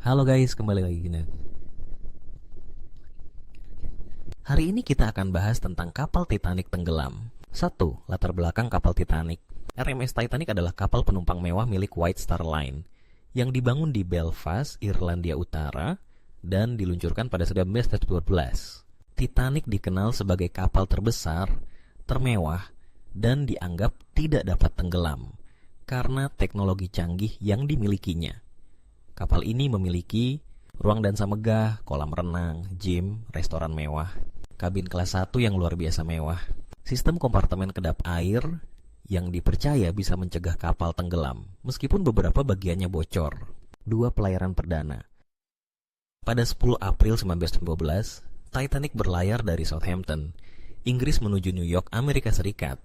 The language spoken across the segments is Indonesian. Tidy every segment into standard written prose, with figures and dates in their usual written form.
Halo guys, kembali lagi gini. Hari ini kita akan bahas tentang kapal Titanic tenggelam. 1. Latar belakang kapal Titanic. RMS Titanic adalah kapal penumpang mewah milik White Star Line yang dibangun di Belfast, Irlandia Utara dan diluncurkan pada 1912. Titanic dikenal sebagai kapal terbesar, termewah, dan dianggap tidak dapat tenggelam karena teknologi canggih yang dimilikinya. Kapal ini memiliki ruang dansa megah, kolam renang, gym, restoran mewah, kabin kelas 1 yang luar biasa mewah, sistem kompartemen kedap air yang dipercaya bisa mencegah kapal tenggelam, meskipun beberapa bagiannya bocor. 2. Pelayaran perdana. Pada 10 April 1912, Titanic berlayar dari Southampton, Inggris menuju New York, Amerika Serikat.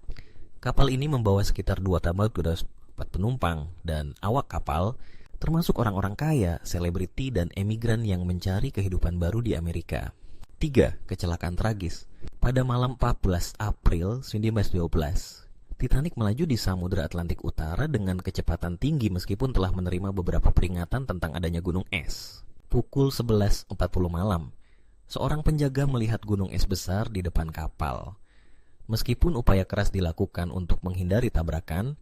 Kapal ini membawa sekitar 2 tambah 4 penumpang dan awak kapal, termasuk orang-orang kaya, selebriti, dan emigran yang mencari kehidupan baru di Amerika. 3. Kecelakaan tragis. Pada malam 14 April 1912, Titanic melaju di Samudra Atlantik Utara dengan kecepatan tinggi meskipun telah menerima beberapa peringatan tentang adanya gunung es. Pukul 11.40 malam, seorang penjaga melihat gunung es besar di depan kapal. Meskipun upaya keras dilakukan untuk menghindari tabrakan,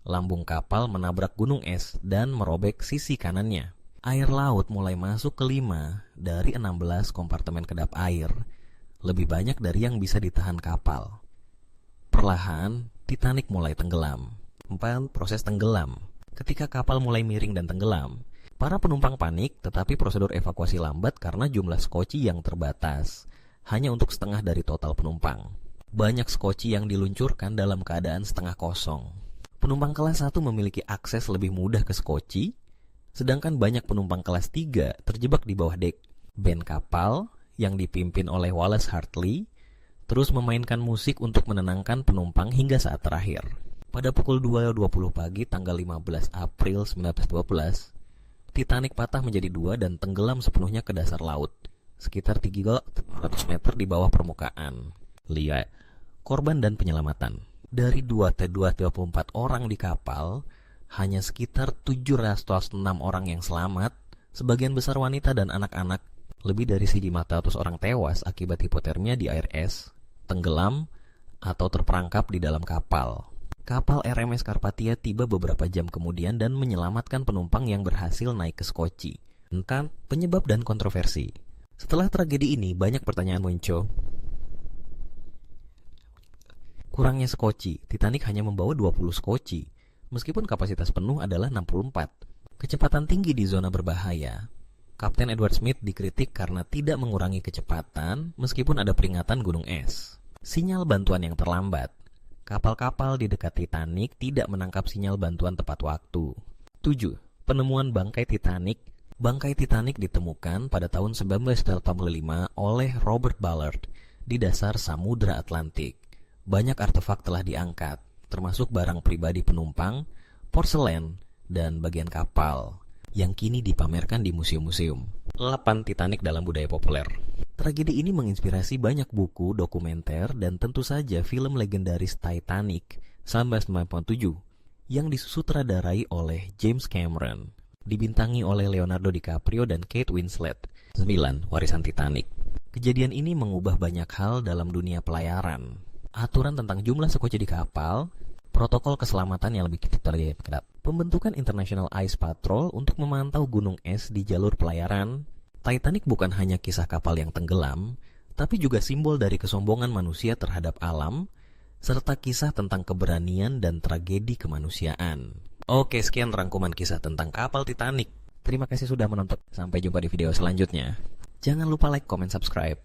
lambung kapal menabrak gunung es dan merobek sisi kanannya. Air laut mulai masuk ke 5 dari 16 kompartemen kedap air, lebih banyak dari yang bisa ditahan kapal. Perlahan, Titanic mulai tenggelam. 4. Proses tenggelam. Ketika kapal mulai miring dan tenggelam, para penumpang panik, tetapi prosedur evakuasi lambat karena jumlah skoci yang terbatas, hanya untuk setengah dari total penumpang. Banyak skoci yang diluncurkan dalam keadaan setengah kosong. Penumpang kelas 1 memiliki akses lebih mudah ke skoci, sedangkan banyak penumpang kelas 3 terjebak di bawah dek. Band kapal yang dipimpin oleh Wallace Hartley terus memainkan musik untuk menenangkan penumpang hingga saat terakhir. Pada pukul 2.20 pagi tanggal 15 April 1912, Titanic patah menjadi 2 dan tenggelam sepenuhnya ke dasar laut, sekitar 300 meter di bawah permukaan. Lihat, korban dan penyelamatan. Dari 224 orang di kapal, hanya sekitar 706 orang yang selamat, sebagian besar wanita dan anak-anak. Lebih dari 1.400 orang tewas akibat hipotermia di air es, tenggelam, atau terperangkap di dalam kapal. Kapal RMS Carpathia tiba beberapa jam kemudian dan menyelamatkan penumpang yang berhasil naik ke skoci. Tentang penyebab dan kontroversi. Setelah tragedi ini, banyak pertanyaan muncul. Kurangnya skoci, Titanic hanya membawa 20 skoci, meskipun kapasitas penuh adalah 64. Kecepatan tinggi di zona berbahaya. Kapten Edward Smith dikritik karena tidak mengurangi kecepatan meskipun ada peringatan gunung es. Sinyal bantuan yang terlambat. Kapal-kapal di dekat Titanic tidak menangkap sinyal bantuan tepat waktu. 7. Penemuan bangkai Titanic. Bangkai Titanic ditemukan pada tahun 1985 oleh Robert Ballard di dasar Samudra Atlantik. Banyak artefak telah diangkat, termasuk barang pribadi penumpang, porselen, dan bagian kapal, yang kini dipamerkan di museum-museum. 8. Titanic dalam budaya populer. Tragedi ini menginspirasi banyak buku, dokumenter, dan tentu saja film legendaris Titanic 1997 yang disutradarai oleh James Cameron, dibintangi oleh Leonardo DiCaprio dan Kate Winslet. 9. Warisan Titanic. Kejadian ini mengubah banyak hal dalam dunia pelayaran. Aturan tentang jumlah skoci di kapal, protokol keselamatan yang lebih ketat, pembentukan International Ice Patrol untuk memantau gunung es di jalur pelayaran. Titanic bukan hanya kisah kapal yang tenggelam, tapi juga simbol dari kesombongan manusia terhadap alam, serta kisah tentang keberanian dan tragedi kemanusiaan. Oke, sekian rangkuman kisah tentang kapal Titanic. Terima kasih sudah menonton. Sampai jumpa di video selanjutnya. Jangan lupa like, comment, subscribe.